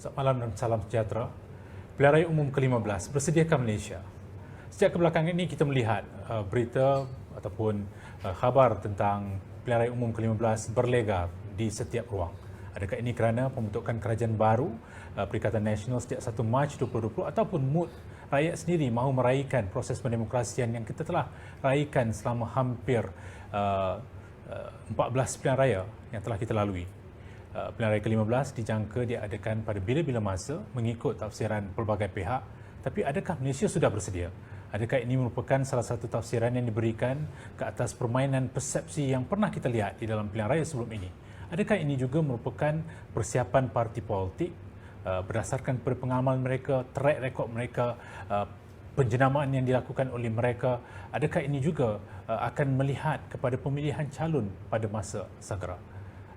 Selamat malam dan salam sejahtera. Pilihan Raya Umum ke-15 bersediakah Malaysia? Sejak kebelakangan ini kita melihat berita ataupun khabar tentang Pilihan Raya Umum ke-15 berlegar di setiap ruang. Adakah ini kerana pembentukan kerajaan baru Perikatan Nasional sejak 1 Mac 2020 ataupun mood rakyat sendiri mahu meraihkan proses pendemokrasian yang kita telah raikan selama hampir 14 pilihan raya yang telah kita lalui. Pilihan Raya ke-15 dijangka diadakan pada bila-bila masa mengikut tafsiran pelbagai pihak. Tapi adakah Malaysia sudah bersedia? Adakah ini merupakan salah satu tafsiran yang diberikan ke atas permainan persepsi yang pernah kita lihat di dalam pilihan raya sebelum ini? Adakah ini juga merupakan persiapan parti politik berdasarkan pada pengalaman mereka, track record mereka, penjenamaan yang dilakukan oleh mereka? Adakah ini juga akan melihat kepada pemilihan calon pada masa segera?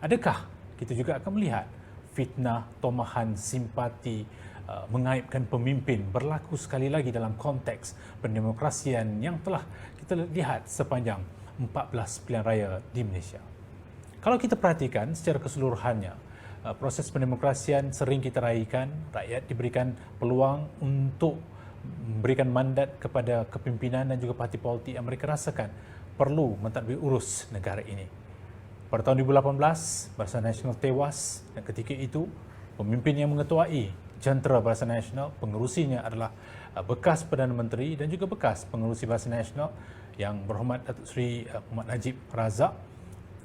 Adakah kita juga akan melihat fitnah, tomahan, simpati, mengaibkan pemimpin berlaku sekali lagi dalam konteks pendemokrasian yang telah kita lihat sepanjang 14 pilihan raya di Malaysia. Kalau kita perhatikan secara keseluruhannya, proses pendemokrasian sering kita raikan, rakyat diberikan peluang untuk memberikan mandat kepada kepimpinan dan juga parti politik yang mereka rasakan perlu mentadbir urus negara ini. Pada tahun 2018, Barisan Nasional tewas dan ketika itu pemimpin yang mengetuai jentera Barisan Nasional, pengerusinya adalah bekas Perdana Menteri dan juga bekas pengerusi Barisan Nasional yang berhormat Datuk Seri Muhammad Najib Razak,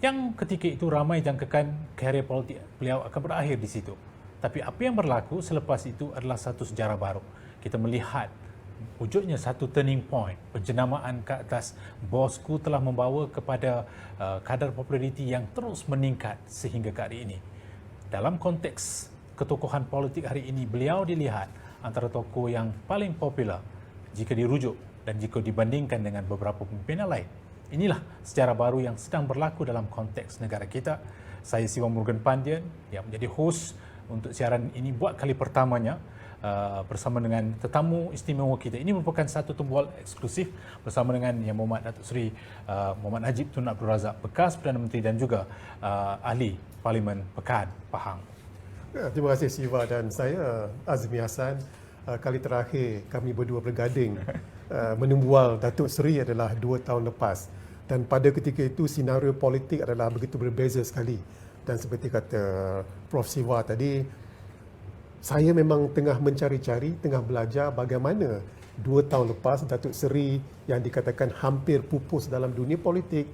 yang ketika itu ramai jangkakan karier politik beliau akan berakhir di situ. Tapi apa yang berlaku selepas itu adalah satu sejarah baru. Kita melihat wujudnya satu turning point, penjenamaan ke atas bosku telah membawa kepada kadar populariti yang terus meningkat sehingga ke hari ini. Dalam konteks ketokohan politik hari ini, beliau dilihat antara tokoh yang paling popular jika dirujuk dan jika dibandingkan dengan beberapa pimpinan lain. Inilah sejarah baru yang sedang berlaku dalam konteks negara kita. Saya Siva Murugan Pandian yang menjadi host untuk siaran ini buat kali pertamanya bersama dengan tetamu istimewa kita. Ini merupakan satu tumbuhan eksklusif bersama dengan Yang Berhormat Datuk Seri Muhammad Najib Tun Abdul Razak, bekas Perdana Menteri dan juga ahli Parlimen Pekan Pahang. Terima kasih Siva dan saya Azmi Hassan. Kali terakhir kami berdua bergading menembual Datuk Seri adalah 2 tahun lepas, dan pada ketika itu senario politik adalah begitu berbeza sekali. Dan seperti kata Prof Siva tadi, saya memang tengah mencari-cari, tengah belajar bagaimana 2 tahun lepas Datuk Seri yang dikatakan hampir pupus dalam dunia politik,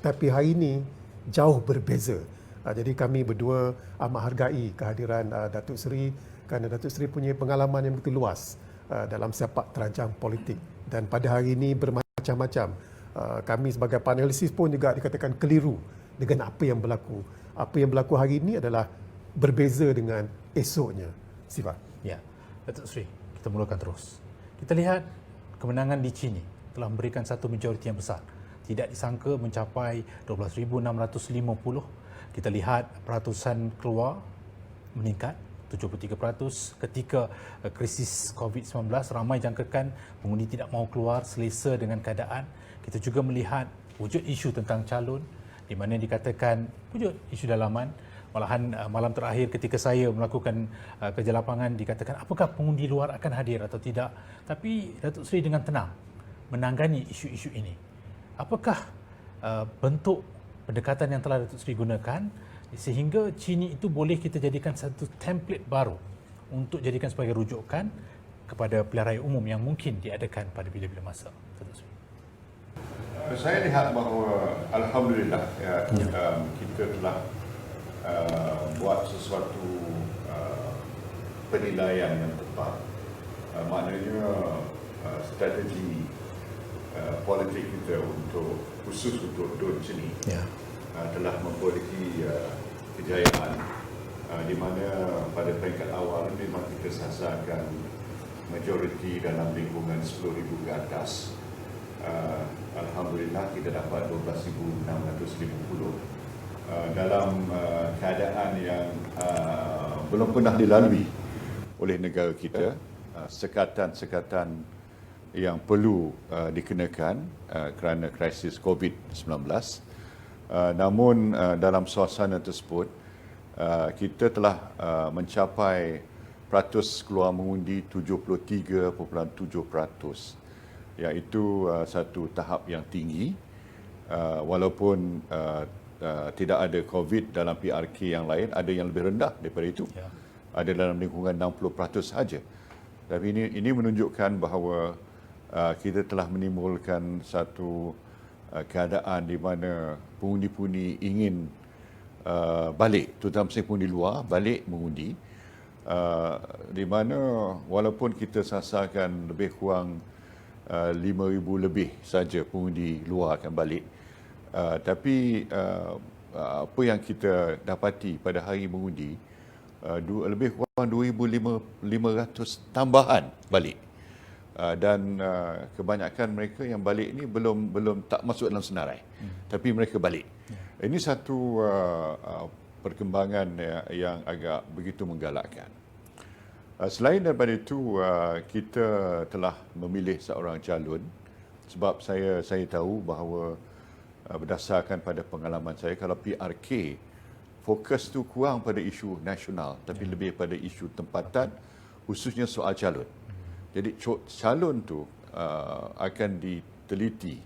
tapi hari ini jauh berbeza. Jadi kami berdua amat hargai kehadiran Datuk Seri kerana Datuk Seri punya pengalaman yang begitu luas dalam sepak terjang politik. Dan pada hari ini bermacam-macam. Kami sebagai panelisis pun juga dikatakan keliru dengan apa yang berlaku. Apa yang berlaku hari ini adalah berbeza dengan esoknya. Siva. Ya, Datuk Seri, kita mulakan terus. Kita lihat kemenangan di Chini telah memberikan satu majoriti yang besar. Tidak disangka mencapai 12,650. Kita lihat peratusan keluar meningkat 73%. Ketika krisis COVID-19, ramai jangkakan pengundi tidak mahu keluar selesa dengan keadaan. Kita juga melihat wujud isu tentang calon di mana dikatakan wujud isu dalaman. Malahan malam terakhir ketika saya melakukan kerja lapangan dikatakan apakah pengundi luar akan hadir atau tidak. Tapi Datuk Seri dengan tenang menanggani isu-isu ini. Apakah bentuk pendekatan yang telah Datuk Seri gunakan sehingga Chini itu boleh kita jadikan satu template baru untuk jadikan sebagai rujukan kepada pilihan raya umum yang mungkin diadakan pada bila-bila masa? Datuk Seri. Saya lihat bahawa alhamdulillah kita telah buat sesuatu penilaian yang tepat. Maknanya strategi politik kita untuk khusus untuk Dun Chini telah memperoleh kejayaan, di mana pada peringkat awal memang kita sasarkan majoriti dalam lingkungan 10,000 ke atas. Alhamdulillah kita dapat 12,650 dalam keadaan yang belum pernah dilalui oleh negara kita. Sekatan-sekatan yang perlu dikenakan kerana krisis COVID-19. Namun dalam suasana tersebut kita telah mencapai keluar mengundi 73.7%, iaitu satu tahap yang tinggi, walaupun tidak ada COVID dalam PRK yang lain, ada yang lebih rendah daripada itu. Ada dalam lingkungan 60% saja. Tapi ini menunjukkan bahawa kita telah menimbulkan satu keadaan di mana pengundi-pengundi ingin balik, terutama pengundi luar, balik mengundi, di mana walaupun kita sasarkan lebih kurang 5,000 lebih saja pengundi luar akan balik, tapi apa yang kita dapati pada hari mengundi, lebih kurang 2,500 tambahan balik. Dan kebanyakan mereka yang balik ini belum tak masuk dalam senarai, tapi mereka balik. Ini satu perkembangan yang agak begitu menggalakkan. Selain daripada itu, kita telah memilih seorang calon, sebab saya tahu bahawa berdasarkan pada pengalaman saya, kalau PRK fokus tu kurang pada isu nasional, tapi lebih pada isu tempatan, khususnya soal calon. Jadi calon tu akan diteliti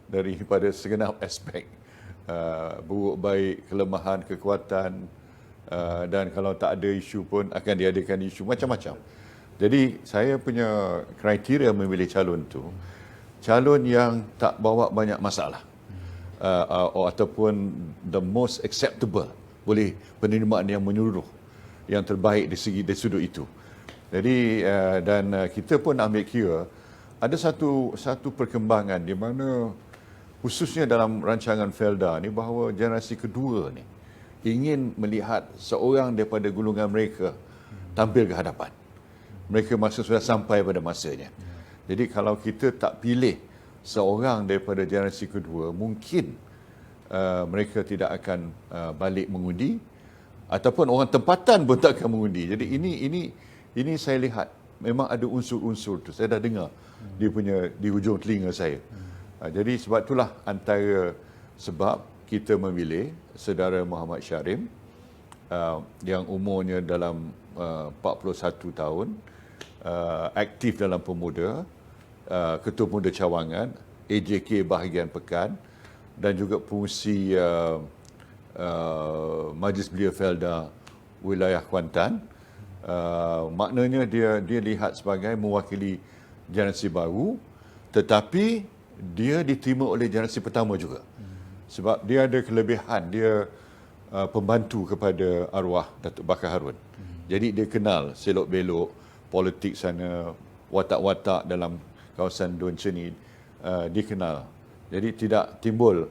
daripada segenap aspek, buruk baik, kelemahan, kekuatan, dan kalau tak ada isu pun akan diadakan isu macam-macam. Jadi saya punya kriteria memilih calon tu, calon yang tak bawa banyak masalah, ataupun the most acceptable, boleh penerimaan yang menyeluruh, yang terbaik dari sudut itu. Jadi dan kita pun ambil kira ada satu perkembangan di mana khususnya dalam rancangan Felda ni, bahawa generasi kedua ni ingin melihat seorang daripada golongan mereka tampil ke hadapan. Mereka sudah sampai pada masanya. Jadi kalau kita tak pilih seorang daripada generasi kedua, mungkin mereka tidak akan balik mengundi, ataupun orang tempatan pun tak akan mengundi. Jadi ini saya lihat memang ada unsur-unsur tu. Saya dah dengar dia punya di hujung telinga saya. Jadi sebab itulah antara sebab kita memilih saudara Muhammad Syarim, yang umurnya dalam 41 tahun, aktif dalam pemuda, Ketua Pemuda Cawangan, AJK bahagian Pekan, dan juga pengurusi Majlis Belia Felda wilayah Kuantan. Maknanya dia lihat sebagai mewakili generasi baru, tetapi dia diterima oleh generasi pertama juga. Sebab dia ada kelebihan, dia pembantu kepada arwah Datuk Bakar Harun. Jadi dia kenal selok-belok politik sana, watak-watak dalam kawasan Don Ceni, dia kenal. Jadi tidak timbul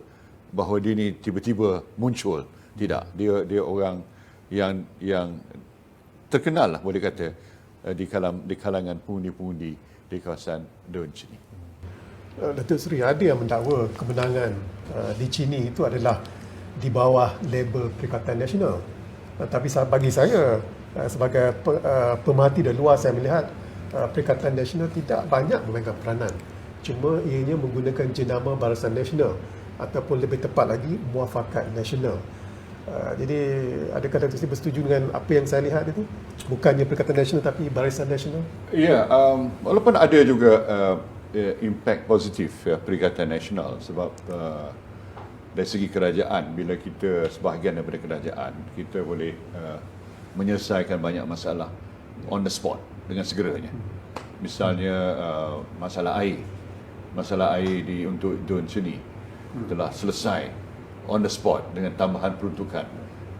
bahawa dia ni tiba-tiba muncul. Tidak, dia orang yang terkenal lah, boleh kata, di kalangan pengundi-pengundi di kawasan Don Ceni. Datuk Seri, ada yang mendakwa kemenangan di Cini itu adalah di bawah label Perikatan Nasional. Tapi bagi saya, sebagai pemerhati dari luar, saya melihat Perikatan Nasional tidak banyak memainkan peranan. Cuma ianya menggunakan jenama Barisan Nasional, ataupun lebih tepat lagi, Muafakat Nasional. Jadi adakah Datuk Seri bersetuju dengan apa yang saya lihat itu? Bukannya Perikatan Nasional tapi Barisan Nasional? Ya, walaupun ada juga impact positif Perikatan Nasional, sebab dari segi kerajaan, bila kita sebahagian daripada kerajaan, kita boleh menyelesaikan banyak masalah on the spot dengan segeranya. Misalnya masalah air untuk Don Ceni telah selesai on the spot dengan tambahan peruntukan.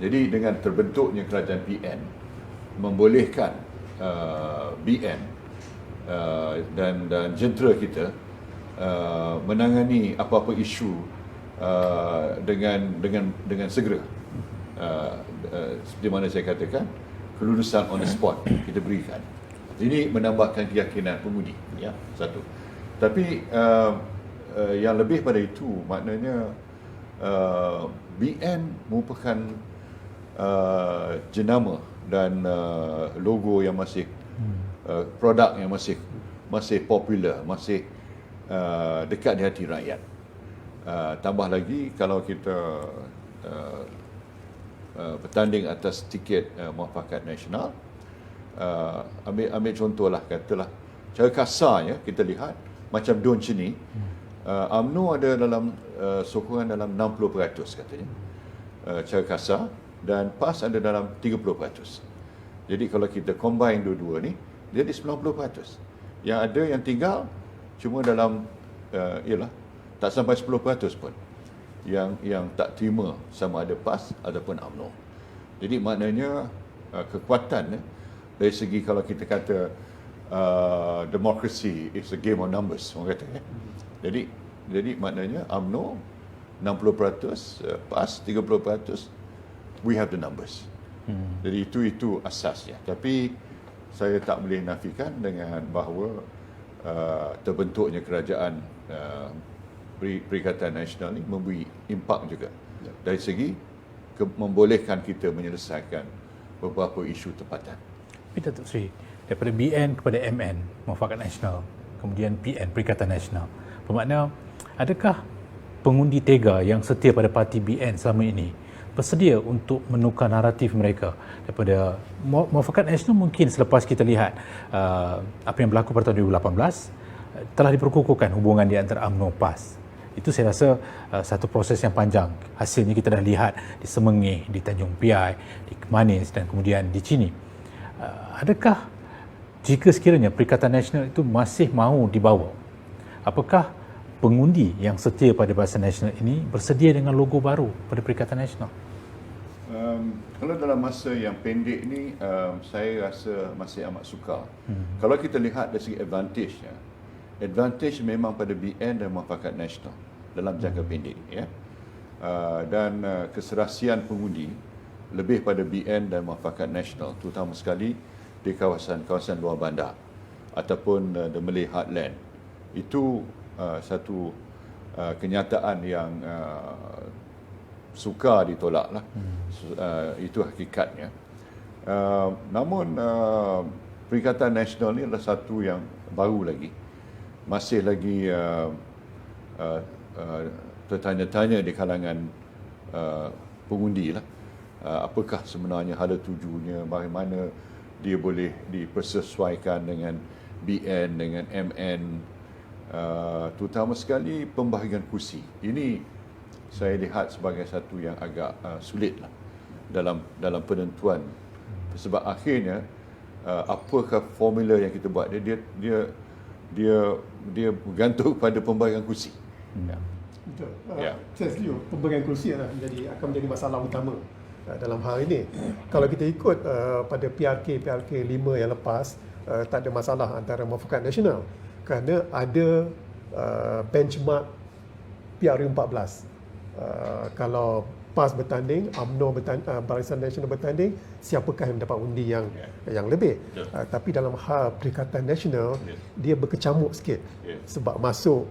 Jadi dengan terbentuknya kerajaan PN, membolehkan BN dan jentera kita menangani apa-apa isu dengan segera. Seperti mana saya katakan, kelulusan on the spot kita berikan. Ini menambahkan keyakinan pengundi, ya, satu. Tapi yang lebih pada itu, maknanya BN merupakan jenama dan logo yang masih produk yang masih popular, masih dekat di hati rakyat. Tambah lagi kalau kita bertanding atas tiket Muafakat Nasional, ambil contohlah, katalah cara kasarnya kita lihat macam Don Cini, UMNO ada dalam sokongan dalam 60% katanya, cara kasar, dan PAS ada dalam 30%. Jadi kalau kita combine dua-dua ni, jadi 90%. Yang ada yang tinggal cuma dalam ialah tak sampai 10% pun yang tak terima sama ada PAS ataupun UMNO. Jadi maknanya kekuatan dari segi kalau kita kata democracy is a game of numbers, orang kata. Jadi maknanya UMNO 60%, PAS 30%, we have the numbers. Jadi itu asasnya. Tapi saya tak boleh nafikan dengan bahawa terbentuknya kerajaan Perikatan Nasional ini memberi impak juga dari segi membolehkan kita menyelesaikan beberapa isu tempatan. Tapi Datuk Seri, daripada BN kepada MN, Muafakat Nasional, kemudian PN, Perikatan Nasional, bermakna adakah pengundi tega yang setia pada parti BN selama ini bersedia untuk menukar naratif mereka daripada Muafakat Nasional? Mungkin selepas kita lihat apa yang berlaku pada tahun 2018, telah diperkukuhkan hubungan di antara UMNO PAS. Itu saya rasa satu proses yang panjang. Hasilnya kita dah lihat di Semengih, di Tanjung Piai, di Kemanis dan kemudian di Chini. Adakah jika sekiranya Perikatan Nasional itu masih mahu dibawa, apakah pengundi yang setia pada Barisan Nasional ini bersedia dengan logo baru pada Perikatan Nasional? Kalau dalam masa yang pendek ni, saya rasa masih amat sukar. Kalau kita lihat dari segi advantage memang pada BN dan Muafakat Nasional dalam jangka pendek, ya. Dan keserasian pengundi lebih pada BN dan Muafakat Nasional, terutama sekali di kawasan luar bandar ataupun the Malay Heartland. Itu satu kenyataan yang sukar ditolaklah. Itu hakikatnya. Namun Perikatan Nasional ni adalah satu yang baru lagi. Masih lagi tertanya-tanya di kalangan pengundi lah. Apakah sebenarnya hala tujunya, bagaimana dia boleh dipersesuaikan dengan BN, dengan MN, terutama sekali pembahagian kursi. Ini saya lihat sebagai satu yang agak sulit lah dalam penentuan, sebab akhirnya apakah formula yang kita buat, dia bergantung pada pembahagian kursi. Betul. Ya. Saya setuju. Pembagian kursi akan menjadi masalah utama dalam hal ini. Kalau kita ikut pada PRK 5 yang lepas, tak ada masalah antara Muafakat Nasional kerana ada benchmark PRU 14. Kalau PAS bertanding, UMNO Barisan Nasional bertanding, siapakah yang mendapat undi yang lebih? Tapi dalam hal Perikatan Nasional, dia berkecamuk sikit sebab masuk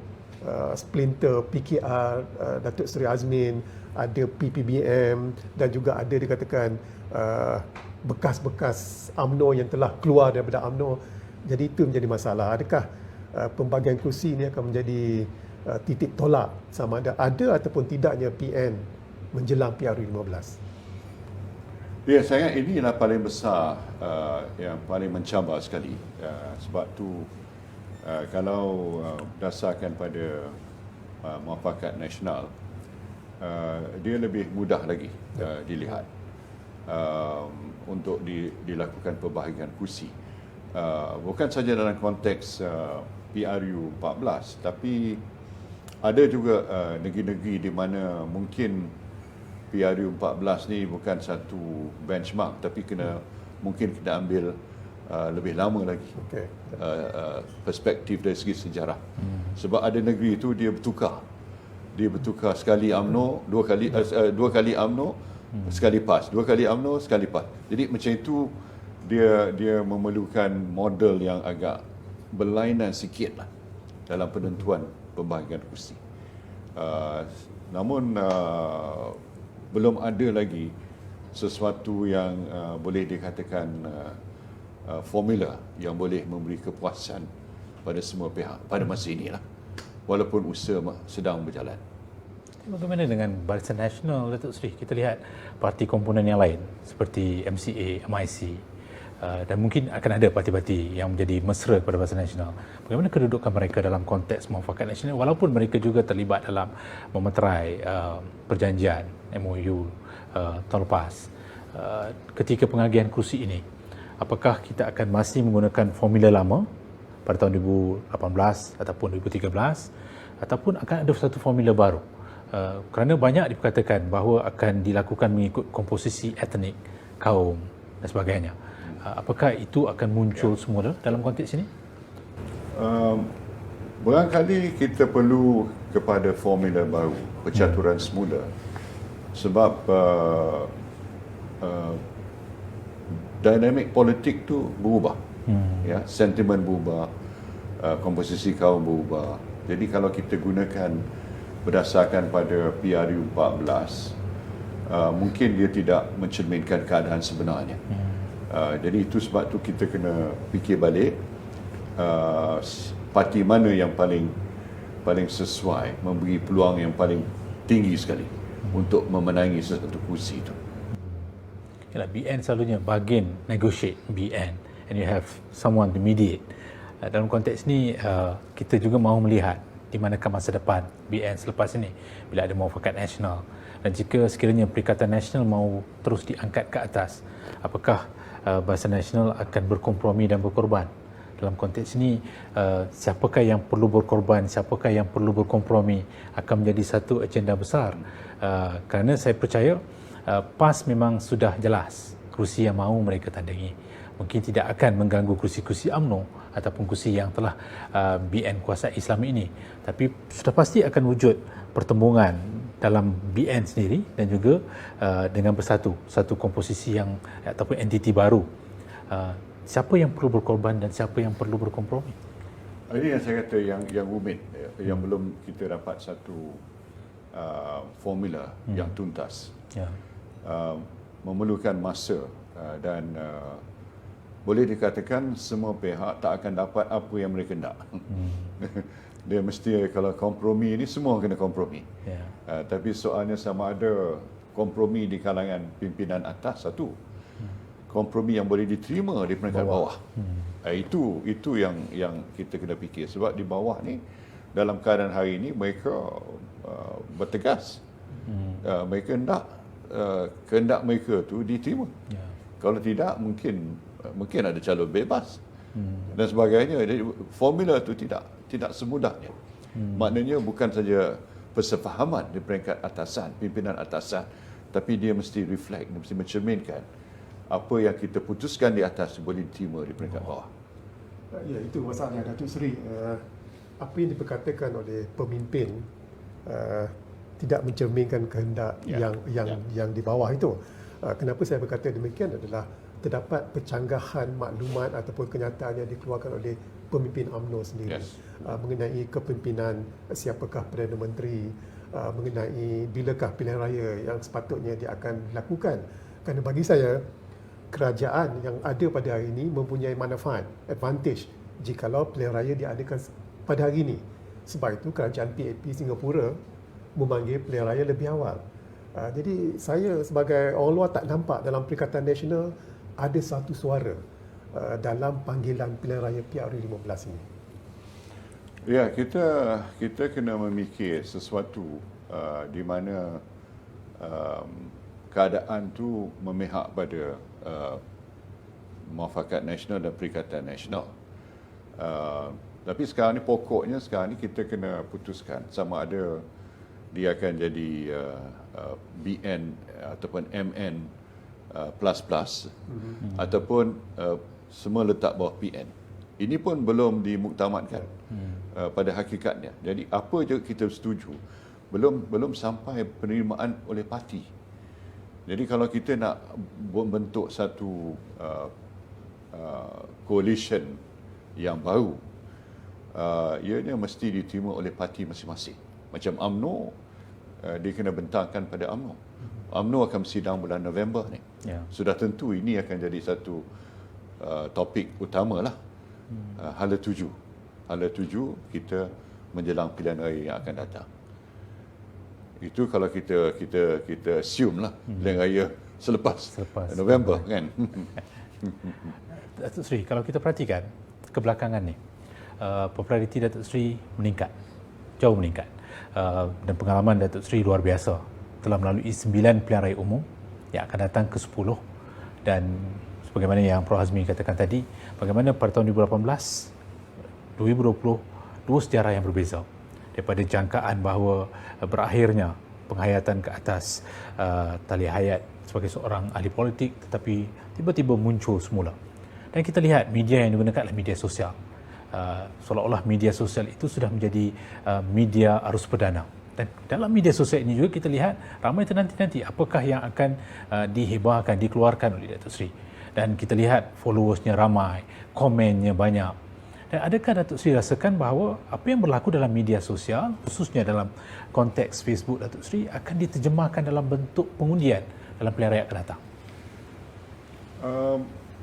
splinter PKR, Datuk Seri Azmin, ada PPBM dan juga ada dikatakan bekas-bekas UMNO yang telah keluar daripada UMNO. Jadi itu menjadi masalah. Adakah pembagian kursi ini akan menjadi titik tolak sama ada ataupun tidaknya PN menjelang PRU 15? Ya, saya inilah paling besar, yang paling mencabar sekali. Sebab tu kalau berdasarkan pada Muafakat Nasional, dia lebih mudah lagi dilihat untuk dilakukan pembahagian kursi. Bukan saja dalam konteks PRU 14, tapi ada juga negeri-negeri di mana mungkin PRU 14 ni bukan satu benchmark, tapi mungkin kena ambil lebih lama lagi perspektif dari segi sejarah. Sebab ada negeri itu dia bertukar sekali UMNO, dua kali UMNO, sekali PAS, dua kali UMNO, sekali PAS. Jadi macam itu dia memerlukan model yang agak berlainan sikit lah dalam penentuan pembahagian kursi. Namun belum ada lagi sesuatu yang boleh dikatakan formula yang boleh memberi kepuasan pada semua pihak pada masa inilah, walaupun usaha sedang berjalan. Bagaimana dengan Barisan Nasional, Datuk Seri? Kita lihat parti komponen yang lain seperti MCA, MIC, dan mungkin akan ada parti-parti yang menjadi mesra kepada Barisan Nasional. Bagaimana kedudukan mereka dalam konteks muafakat nasional walaupun mereka juga terlibat dalam memeterai perjanjian MOU tahun lepas. Ketika pengagihan kerusi ini, apakah kita akan masih menggunakan formula lama pada tahun 2018 ataupun 2013 ataupun akan ada satu formula baru? Kerana banyak diperkatakan bahawa akan dilakukan mengikut komposisi etnik, kaum dan sebagainya. Apakah itu akan muncul semula dalam konteks ini? Barangkali kita perlu kepada formula baru, percaturan semula. Sebab dinamik politik tu berubah. Ya, sentimen berubah, komposisi kaum berubah. Jadi kalau kita gunakan berdasarkan pada PRU 14, mungkin dia tidak mencerminkan keadaan sebenarnya. Jadi itu sebab tu kita kena fikir balik parti mana yang paling sesuai, memberi peluang yang paling tinggi sekali untuk memenangi sesuatu kursi itu. Yalah, BN selalunya bargain, negotiate BN, and you have someone to mediate. Dalam konteks ni kita juga mahu melihat di manakah masa depan BN selepas ini bila ada muafakat nasional, dan jika sekiranya Perikatan Nasional mahu terus diangkat ke atas, apakah Barisan Nasional akan berkompromi dan berkorban? Dalam konteks ini, siapakah yang perlu berkorban, siapakah yang perlu berkompromi akan menjadi satu agenda besar. Kerana saya percaya PAS memang sudah jelas kerusi yang mahu mereka tandangi. Mungkin tidak akan mengganggu kursi-kursi UMNO ataupun kursi yang telah BN kuasai selama ini. Tapi sudah pasti akan wujud pertembungan dalam BN sendiri dan juga dengan bersatu, satu komposisi yang ataupun entiti baru. Siapa yang perlu berkorban dan siapa yang perlu berkompromi? Ini yang saya kata yang rumit, yang belum kita dapat satu formula yang tuntas. Ya. Memerlukan masa dan boleh dikatakan semua pihak tak akan dapat apa yang mereka nak. Dia mesti, kalau kompromi ini semua kena kompromi. Ya. Tapi soalnya sama ada kompromi di kalangan pimpinan atas satu, kompromi yang boleh diterima di peringkat bawah. Itu yang kita kena fikir, sebab di bawah ni dalam keadaan hari ini mereka bertegas. Mereka hendak kehendak mereka tu diterima. Ya. Kalau tidak mungkin ada calon bebas dan sebagainya. Jadi formula tu tidak semudahnya. Maknanya bukan saja persefahaman di peringkat atasan, pimpinan atasan, tapi dia mesti reflect, dia mesti mencerminkan apa yang kita putuskan di atas boleh diterima di peringkat bawah. Ya, itu masalahnya Datuk Seri. Apa yang diperkatakan oleh pemimpin tidak mencerminkan kehendak yang di bawah itu. Kenapa saya berkata demikian adalah terdapat pencanggahan maklumat ataupun kenyataan yang dikeluarkan oleh pemimpin UMNO sendiri mengenai kepimpinan, siapakah Perdana Menteri, mengenai bilakah pilihan raya yang sepatutnya dia akan lakukan. Kerana bagi saya, kerajaan yang ada pada hari ini mempunyai manfaat, advantage jikalau pilihan raya diadakan pada hari ini. Sebab itu kerajaan PAP Singapura memanggil pilihan raya lebih awal. Jadi saya sebagai orang luar tak nampak dalam Perikatan Nasional ada satu suara dalam panggilan pilihan raya PRU 15 ini. Ya, kita kena memikir sesuatu di mana keadaan tu memihak pada muafakat nasional dan Perikatan Nasional. Tapi sekarang ni pokoknya sekarang ni kita kena putuskan sama ada dia akan jadi BN ataupun MN plus ataupun semua letak bawah PN. Ini pun belum dimuktamadkan pada hakikatnya. Jadi apa je kita setuju, belum sampai penerimaan oleh parti. Jadi kalau kita nak membentuk satu coalition yang baru, ianya mesti diterima oleh parti masing-masing. Macam UMNO, dia kena bentangkan pada UMNO. UMNO akan bersidang bulan November ni. Ya. Sudah tentu ini akan jadi satu topik utama lah. Hala 7 kita menjelang pilihan raya yang akan datang. Itu kalau kita assume lah pilihan raya selepas November kan. Datuk Seri, kalau kita perhatikan kebelakangan ni, populariti Datuk Seri meningkat, jauh meningkat. Dan pengalaman Datuk Seri luar biasa. Telah melalui 9 pilihan raya umum yang akan datang ke 10. Dan sebagaimana yang Prof Hazmi katakan tadi, bagaimana pada tahun 2018, 2020, dua sejarah yang berbeza. Daripada jangkaan bahawa berakhirnya penghayatan ke atas tali hayat sebagai seorang ahli politik, tetapi tiba-tiba muncul semula. Dan kita lihat media yang digunakan adalah media sosial. Seolah-olah media sosial itu sudah menjadi media arus perdana. Dan dalam media sosial ini juga kita lihat ramai nanti apakah yang akan dihibahkan, dikeluarkan oleh Datuk Seri. Dan kita lihat followersnya ramai, komennya banyak. Dan adakah Datuk Seri rasakan bahawa apa yang berlaku dalam media sosial, khususnya dalam konteks Facebook Datuk Seri, akan diterjemahkan dalam bentuk pengundian dalam pilihan raya akan datang?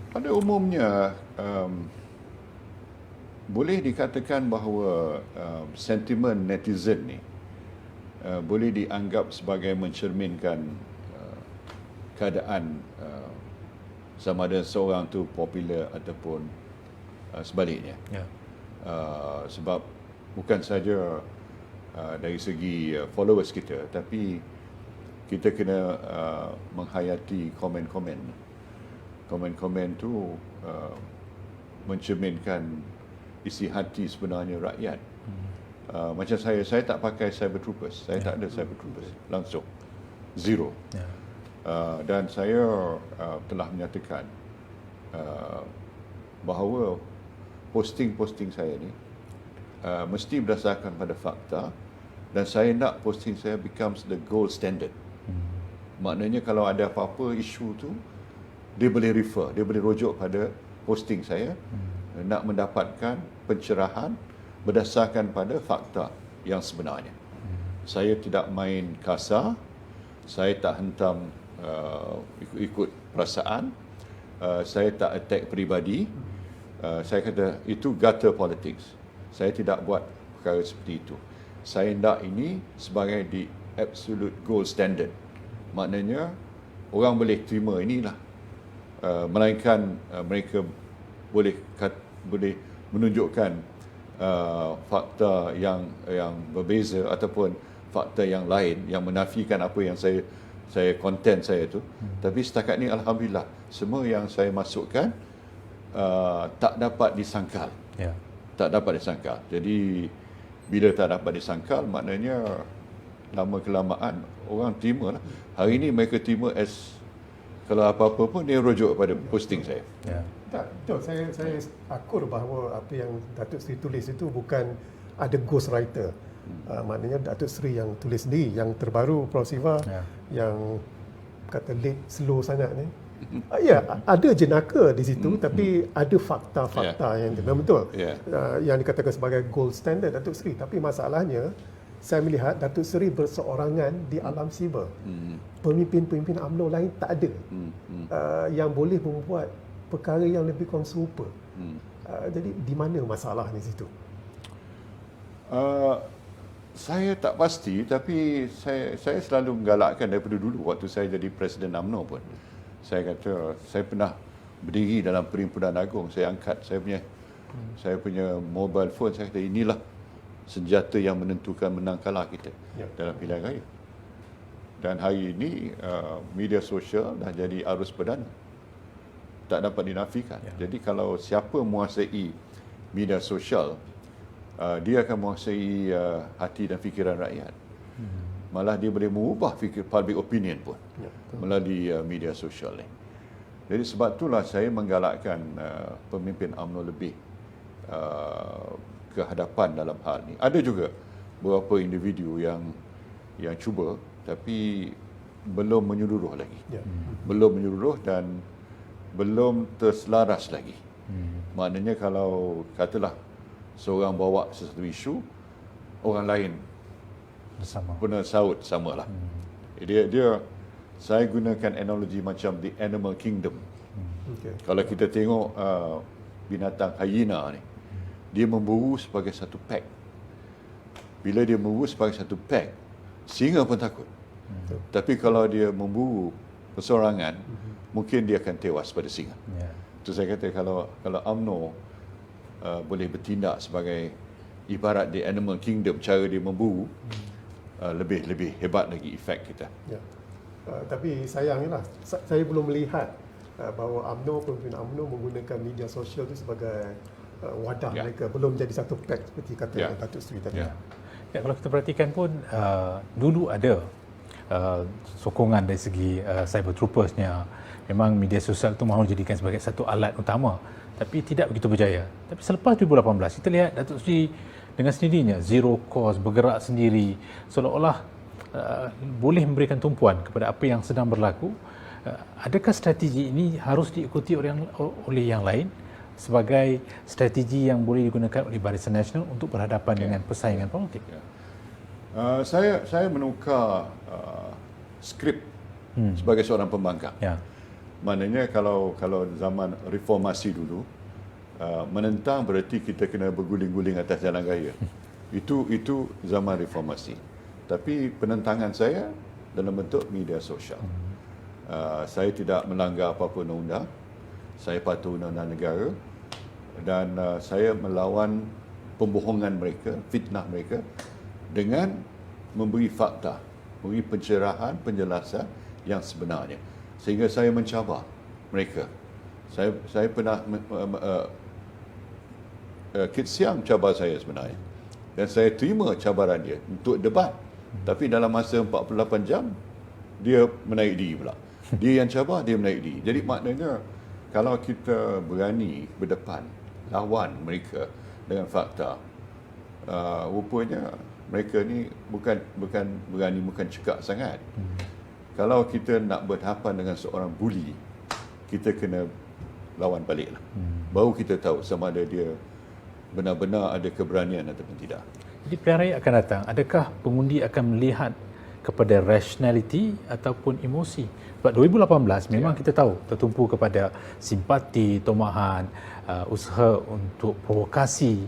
Pada umumnya, boleh dikatakan bahawa sentimen netizen ni boleh dianggap sebagai mencerminkan keadaan sama ada seorang tu popular ataupun sebaliknya. Ya. Sebab bukan saja dari segi followers kita, tapi kita kena menghayati komen-komen. Komen-komen tu mencerminkan isi hati sebenarnya rakyat. Macam saya tak pakai cyber troopers. Saya tak ada cyber troopers. Langsung. Zero. Ya. Dan saya telah menyatakan bahawa posting-posting saya ni mesti berdasarkan pada fakta, dan saya nak posting saya becomes the gold standard. Maknanya kalau ada apa-apa isu tu, dia boleh refer, dia boleh rujuk pada posting saya, nak mendapatkan pencerahan berdasarkan pada fakta yang sebenarnya. Saya tidak main kasar, saya tak hentam ikut perasaan, saya tak attack peribadi. Saya kata itu gutter politics. Saya tidak buat perkara seperti itu. Saya hendak ini sebagai the absolute gold standard. Maknanya orang boleh terima inilah, melainkan mereka boleh menunjukkan fakta yang berbeza ataupun fakta yang lain yang menafikan apa yang saya konten saya tu. Tapi setakat ni alhamdulillah semua yang saya masukkan tak dapat disangkal. Ya. Tak dapat disangkal. Jadi bila tak dapat disangkal, maknanya lama kelamaan orang terima lah. Hari ini mereka terima as kalau apa-apa pun dia rujuk pada posting saya. Ya. Tak, betul. Saya akur bahawa apa yang Datuk Seri tulis itu bukan ada ghostwriter. Maknanya Datuk Seri yang tulis sendiri. Yang terbaru Prof Siva yang kata late slow sangat ni. Ya, ada jenaka di situ, tapi ada fakta-fakta yang memang betul. Yang dikatakan sebagai gold standard Datuk Seri. Tapi masalahnya, saya melihat Datuk Seri berseorangan di alam siber. Pemimpin-pemimpin UMNO lain tak ada yang boleh membuat perkara yang lebih kurang serupa. Jadi di mana masalahnya situ? Saya tak pasti, tapi saya selalu menggalakkan daripada dulu waktu saya jadi Presiden UMNO pun. Saya kata saya pernah berdiri dalam Perhimpunan Agung, saya angkat saya punya mobile phone, saya kata inilah senjata yang menentukan menang kalah kita dalam pilihan raya. Dan hari ini media sosial dah jadi arus perdana, tak dapat dinafikan. Jadi kalau siapa menguasai media sosial, dia akan menguasai hati dan fikiran rakyat. Malah dia boleh mengubah fikir public opinion pun melalui media sosial ni. Jadi sebab itulah saya menggalakkan pemimpin UMNO lebih ke hadapan dalam hal ni. Ada juga beberapa individu yang cuba, tapi belum menyeluruh lagi. Belum menyeluruh dan belum terselaras lagi. Maknanya kalau katalah seorang bawa sesuatu isu, orang lain Bersama. guna saut samalah. Dia saya gunakan analogi macam the animal kingdom. Kalau kita tengok binatang hyena ni, dia memburu sebagai satu pack. Bila dia memburu sebagai satu pack, singa pun takut. Tapi kalau dia memburu persorangan, mungkin dia akan tewas pada singa. Itu Itu saya kata kalau UMNO boleh bertindak sebagai ibarat di animal kingdom, cara dia memburu, lebih hebat lagi efek kita. Ya. Tapi sayangnya lah, saya belum melihat bahawa pemimpin UMNO menggunakan media sosial itu sebagai wadah mereka. Belum jadi satu pack seperti kata Datuk Seri tadi. Ya, kalau kita perhatikan pun dulu ada sokongan dari segi cyber troopersnya. Memang media sosial itu mahu dijadikan sebagai satu alat utama, tapi tidak begitu berjaya. Tapi selepas 2018 kita lihat Datuk Seri dengan sendirinya zero cost, bergerak sendiri, seolah-olah boleh memberikan tumpuan kepada apa yang sedang berlaku. Adakah strategi ini harus diikuti oleh yang lain sebagai strategi yang boleh digunakan oleh Barisan Nasional untuk berhadapan dengan persaingan politik? Saya menukar skrip sebagai seorang pembangkang. Maknanya kalau zaman reformasi dulu, menentang berarti kita kena berguling-guling atas jalan raya. Itu zaman reformasi. Tapi penentangan saya dalam bentuk media sosial. Saya tidak melanggar apa-apa undang-undang. Saya patuh undang-undang negara. Dan saya melawan pembohongan mereka, fitnah mereka dengan memberi fakta, memberi pencerahan, penjelasan yang sebenarnya. Sehingga saya mencabar mereka. Saya pernah Kit Siang cabar saya sebenarnya. Dan saya terima cabaran dia untuk debat. Tapi dalam masa 48 jam, dia menaik diri pula. Dia yang cabar, dia menaik diri. Jadi maknanya, kalau kita berani berdepan, lawan mereka dengan fakta, rupanya mereka ni bukan berani, bukan cekak sangat. Kalau kita nak berhadapan dengan seorang buli, kita kena lawan balik lah. Baru kita tahu sama ada dia benar-benar ada keberanian ataupun tidak. Jadi pilihan raya akan datang, adakah pengundi akan melihat kepada rationality ataupun emosi? Sebab 2018 memang kita tahu tertumpu kepada simpati, tomahan, usaha untuk provokasi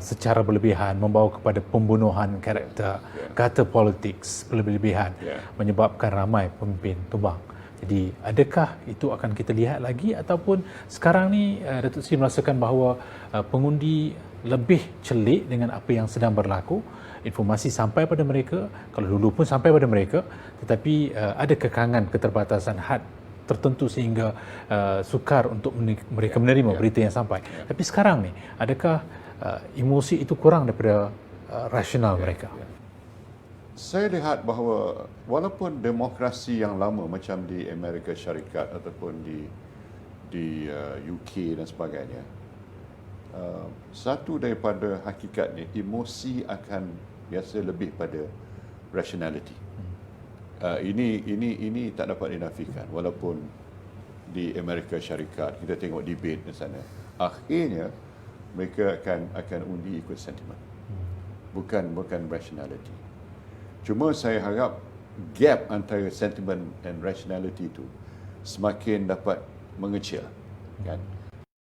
secara berlebihan, membawa kepada pembunuhan karakter, kata politik berlebihan, menyebabkan ramai pemimpin tumbang. Jadi adakah itu akan kita lihat lagi, ataupun sekarang ni Datuk Seri merasakan bahawa pengundi lebih celik dengan apa yang sedang berlaku, informasi sampai pada mereka, kalau dulu pun sampai pada mereka, tetapi ada kekangan keterbatasan had tertentu sehingga sukar untuk mereka menerima berita yang sampai. Tapi sekarang ni, adakah emosi itu kurang daripada rasional mereka? Saya lihat bahawa walaupun demokrasi yang lama macam di Amerika Syarikat ataupun di UK dan sebagainya, satu daripada hakikatnya, emosi akan biasa lebih pada rationality. Ini tak dapat dinafikan. Walaupun di Amerika Syarikat kita tengok debate di sana, akhirnya mereka akan undi ikut sentimen, bukan rationality. Cuma saya harap gap antara sentimen dan rationality itu semakin dapat mengecil, kan?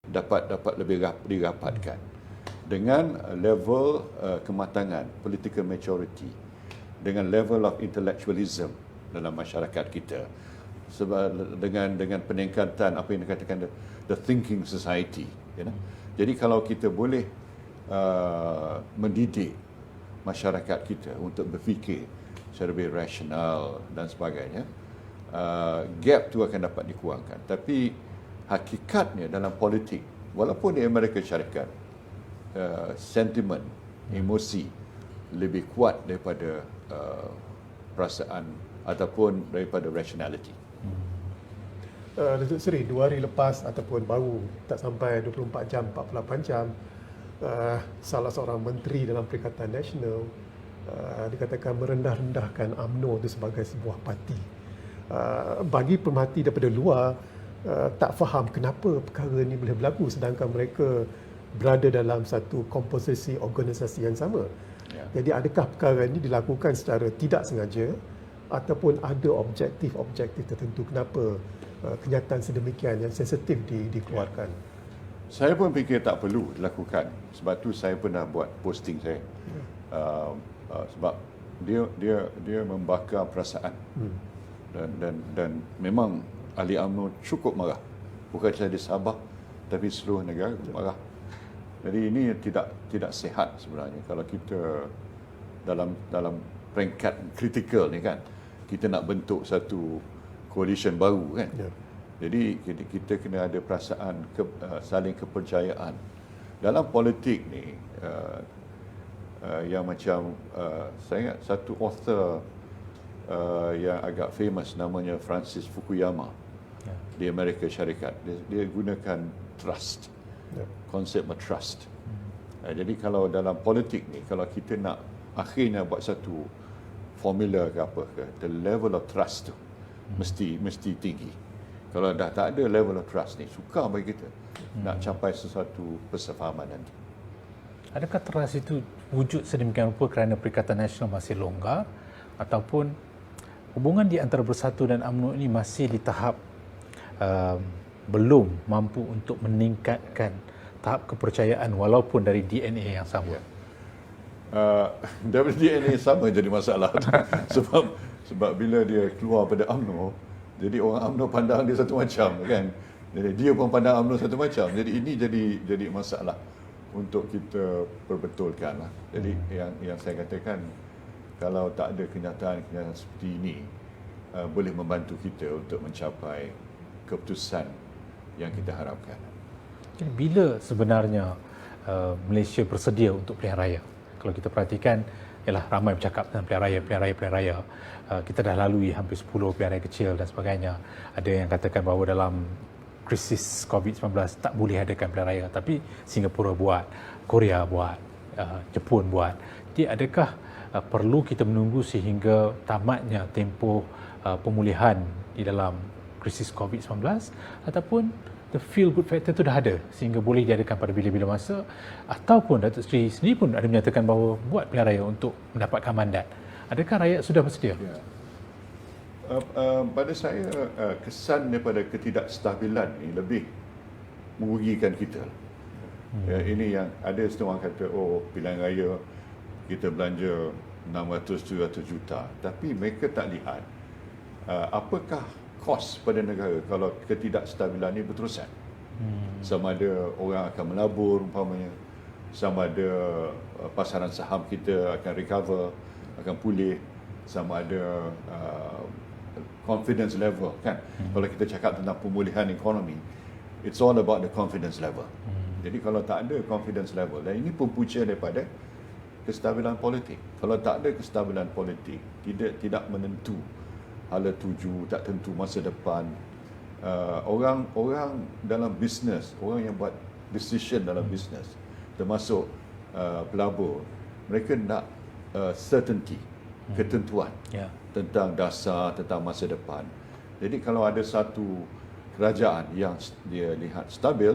Dapat lebih dirapatkan dengan level kematangan, political maturity, dengan level of intellectualism dalam masyarakat kita, sebab dengan peningkatan apa yang dikatakan the thinking society, you know? Jadi kalau kita boleh mendidik masyarakat kita untuk berfikir secara lebih rasional dan sebagainya, gap tu akan dapat dikurangkan. Tapi hakikatnya dalam politik, walaupun di Amerika Syarikat, sentimen, emosi lebih kuat daripada perasaan ataupun daripada rationality. Datuk Seri, 2 hari lepas ataupun baru tak sampai 24 jam, 48 jam, salah seorang menteri dalam Perikatan Nasional dikatakan merendah-rendahkan UMNO itu sebagai sebuah parti. Bagi pemerhati daripada luar, tak faham kenapa perkara ini boleh berlaku sedangkan mereka berada dalam satu komposisi organisasi yang sama. Jadi adakah perkara ini dilakukan secara tidak sengaja ataupun ada objektif-objektif tertentu kenapa kenyataan sedemikian yang sensitif dikeluarkan? Saya pun fikir tak perlu dilakukan. Sebab tu saya pernah buat posting saya. Sebab dia membakar perasaan. Dan memang ahli UMNO cukup marah. Bukan sahaja di Sabah, tapi seluruh negara marah. Jadi ini tidak sihat sebenarnya kalau kita dalam peringkat kritikal ni kan, kita nak bentuk satu coalition baru kan. Jadi kita kena ada perasaan saling kepercayaan. Dalam politik ni yang macam saya ingat satu author yang agak famous namanya Francis Fukuyama di Amerika Syarikat. Dia gunakan trust, konsep trust. Jadi kalau dalam politik ni, kalau kita nak akhirnya buat satu formula ke apa ke, the level of trust tu mesti tinggi. Kalau dah tak ada level of trust ni, sukar bagi kita nak capai sesuatu persefahaman nanti. Adakah trust itu wujud sedemikian rupa kerana Perikatan Nasional masih longgar, ataupun hubungan di antara Bersatu dan UMNO ini masih di tahap belum mampu untuk meningkatkan tahap kepercayaan walaupun dari DNA yang sama? Dari DNA sama jadi masalah. sebab bila dia keluar pada UMNO, jadi orang UMNO pandang dia satu macam kan. Jadi dia pun pandang UMNO satu macam. Jadi ini jadi masalah untuk kita perbetulkan lah. Jadi yang saya katakan, kalau tak ada kenyataan seperti ini, boleh membantu kita untuk mencapai keputusan yang kita harapkan. Jadi bila sebenarnya Malaysia bersedia untuk pilihan raya? Kalau kita perhatikan, ialah ramai bercakap tentang pilihan raya. Kita dah lalui hampir 10 pilihan raya kecil dan sebagainya. Ada yang katakan bahawa dalam krisis COVID-19 tak boleh adakan pilihan raya, tapi Singapura buat, Korea buat, Jepun buat. Jadi adakah perlu kita menunggu sehingga tamatnya tempoh pemulihan di dalam krisis COVID-19, ataupun the feel good factor itu dah ada sehingga boleh diadakan pada bila-bila masa, ataupun Datuk Seri sendiri pun ada menyatakan bahawa buat pilihan raya untuk mendapatkan mandat? Adakah rakyat sudah bersedia? Ya. Pada saya, kesan daripada ketidakstabilan ini lebih merugikan kita. Ya, ini yang ada setengah orang kata, oh pilihan raya kita belanja 600-700 juta, tapi mereka tak lihat apakah kos pada negara kalau ketidakstabilan ini berterusan. Sama ada orang akan melabur umpamanya, sama ada pasaran saham kita akan recover, akan pulih, sama ada confidence level kan. Kalau kita cakap tentang pemulihan ekonomi, it's all about the confidence level. Jadi kalau tak ada confidence level, dan ini pun punca daripada kestabilan politik. Kalau tak ada kestabilan politik, tidak menentu hala tuju, tak tentu masa depan. Orang dalam bisnes, orang yang buat decision dalam bisnes, termasuk pelabur, mereka nak certainty, ketentuan tentang dasar, tentang masa depan. Jadi kalau ada satu kerajaan yang dia lihat stabil,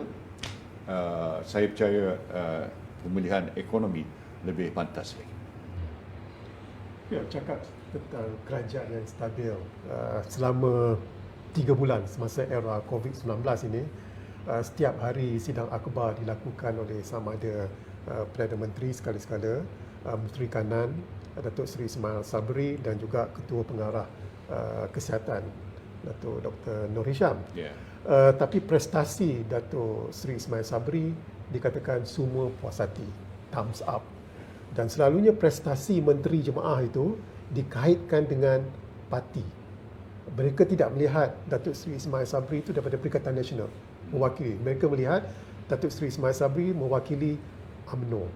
saya percaya pemulihan ekonomi lebih pantas lagi. Ya, cakap tentang kerajaan yang stabil, selama 3 bulan semasa era COVID-19 ini, setiap hari sidang akhbar dilakukan oleh sama ada Perdana Menteri sekali-sekala, Menteri Kanan Datuk Seri Ismail Sabri, dan juga Ketua Pengarah Kesihatan Datuk Dr. Nur Hisham. Tapi prestasi Datuk Seri Ismail Sabri dikatakan semua puas hati, thumbs up. Dan selalunya prestasi Menteri Jemaah itu dikaitkan dengan parti. Mereka tidak melihat Datuk Seri Ismail Sabri itu daripada Perikatan Nasional mewakili. Mereka melihat Datuk Seri Ismail Sabri mewakili UMNO.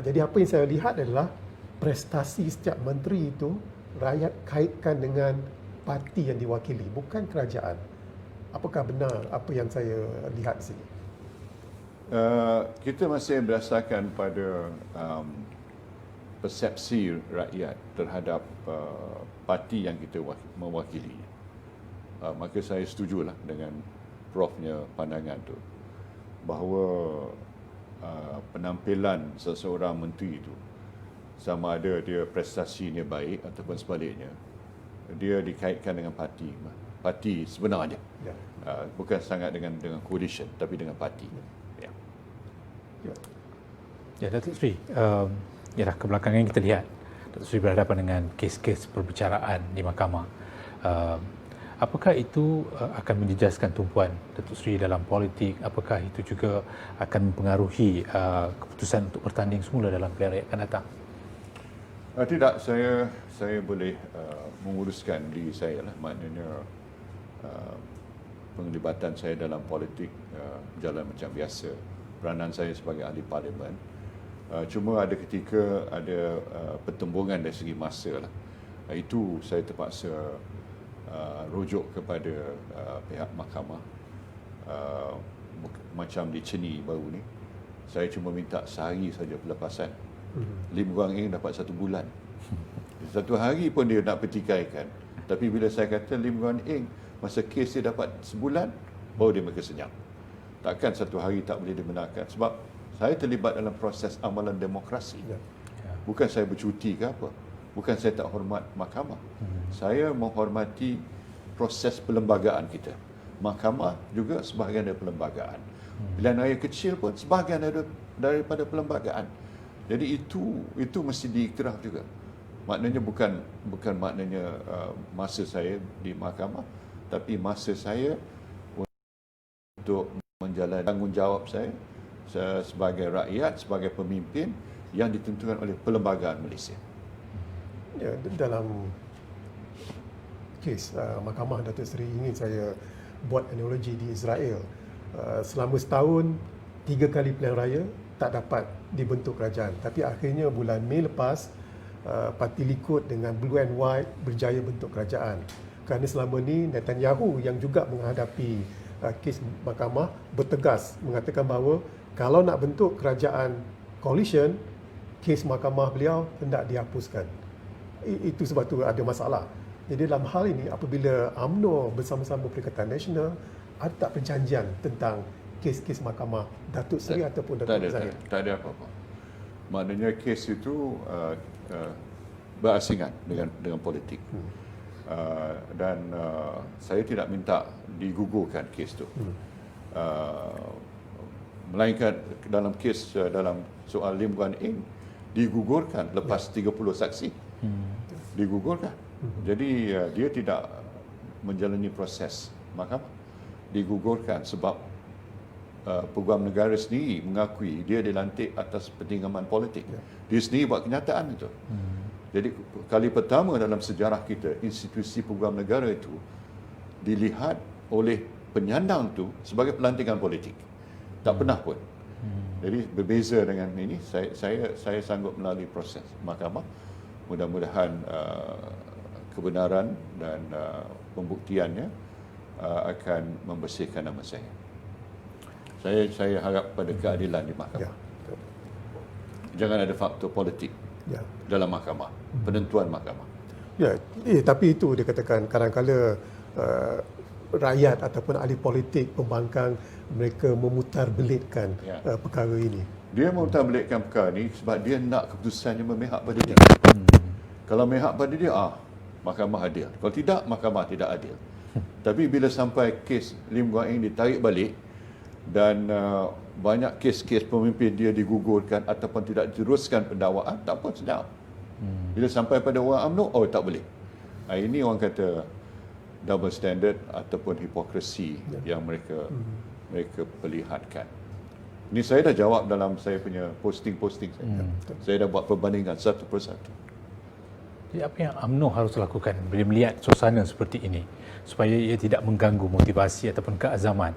Jadi apa yang saya lihat adalah prestasi setiap menteri itu rakyat kaitkan dengan parti yang diwakili, bukan kerajaan. Apakah benar apa yang saya lihat di sini? Kita masih berdasarkan pada persepsi rakyat terhadap parti yang kita mewakili. Maka saya setujulah dengan Prof-nya pandangan tu, bahawa penampilan seseorang menteri itu, sama ada dia prestasinya baik ataupun sebaliknya, dia dikaitkan dengan parti sebenarnya. Bukan sangat dengan coalition, tapi dengan parti. Ya, Datuk Seri, ialah kebelakangan kita lihat Datuk Seri berhadapan dengan kes-kes perbicaraan di mahkamah. Apakah itu akan menjejaskan tumpuan Datuk Seri dalam politik? Apakah itu juga akan mempengaruhi keputusan untuk bertanding semula dalam pilihan raya akan datang? Tidak, saya boleh menguruskan diri saya lah. Maknanya penglibatan saya dalam politik berjalan macam biasa. Peranan saya sebagai ahli parlimen. Cuma ada ketika ada pertembungan dari segi masa lah. Itu saya terpaksa rujuk kepada pihak mahkamah. Macam di Ceni baru ni, saya cuma minta sehari saja pelepasan. Lim Guang Eng dapat 1 bulan. 1 hari pun dia nak pertikaikan. Tapi bila saya kata Lim Guang Eng masa kes dia dapat sebulan, baru dia mereka senyap. Takkan 1 hari tak boleh dibenarkan. Sebab saya terlibat dalam proses amalan demokrasi. Bukan saya bercuti ke apa. Bukan saya tak hormat mahkamah. Saya menghormati proses perlembagaan kita. Mahkamah juga sebahagian dari perlembagaan. Pilihan raya kecil pun sebahagian daripada perlembagaan. Jadi itu mesti diiktiraf juga. Maknanya bukan maknanya masa saya di mahkamah, tapi masa saya untuk menjalani tanggungjawab saya sebagai rakyat, sebagai pemimpin yang ditentukan oleh perlembagaan Malaysia. Ya, dalam kes mahkamah Datuk Seri ingin saya buat analogi di Israel. Selama setahun 3 kali pilihan raya tak dapat dibentuk kerajaan, tapi akhirnya bulan Mei lepas Parti Likud dengan Blue and White berjaya bentuk kerajaan. Kerana selama ni Netanyahu yang juga menghadapi kes mahkamah bertegas mengatakan bahawa kalau nak bentuk kerajaan coalition, kes mahkamah beliau hendak dihapuskan. Itu sebab tu ada masalah. Jadi dalam hal ini apabila UMNO bersama-sama Perikatan Nasional ada tak perjanjian tentang kes-kes mahkamah Datuk Seri ataupun Datuk Zahid? Tak ada apa-apa. Maknanya kes itu berasingan dengan politik. Dan saya tidak minta digugurkan kes itu. Melainkan dalam kes dalam soal Lim Guan Eng digugurkan lepas 30 saksi. Digugurkan. Jadi dia tidak menjalani proses mahkamah. Digugurkan sebab Peguam Negara sendiri mengakui dia dilantik atas pertimbangan politik. Dia sendiri buat kenyataan itu. Jadi kali pertama dalam sejarah kita institusi Peguam Negara itu dilihat oleh penyandang itu sebagai pelantikan politik. Tak pernah pun. Jadi berbeza dengan ini, saya sanggup melalui proses mahkamah. Mudah-mudahan kebenaran dan pembuktiannya akan membersihkan nama saya. Saya harap pada keadilan di mahkamah. Jangan ada faktor politik dalam mahkamah, penentuan mahkamah. Ya, tapi itu dia katakan kadang-kala rakyat ataupun ahli politik pembangkang mereka memutarbelitkan perkara ini. Dia memutarbelitkan perkara ini sebab dia nak keputusannya memihak pada dia. Kalau memihak pada dia, mahkamah adil. Kalau tidak, mahkamah tidak adil. Tapi bila sampai kes Lim Guan Eng ditarik balik dan banyak kes-kes pemimpin dia digugurkan ataupun tidak diteruskan pendakwaan, tak pun sedap. Bila sampai pada orang UMNO, tak boleh. Ini orang kata double standard ataupun hipokrisi yang mereka perlihatkan. Ini saya dah jawab dalam saya punya posting-posting saya. Saya dah buat perbandingan satu persatu. Jadi apa yang UMNO harus lakukan bila melihat suasana seperti ini supaya ia tidak mengganggu motivasi ataupun keazaman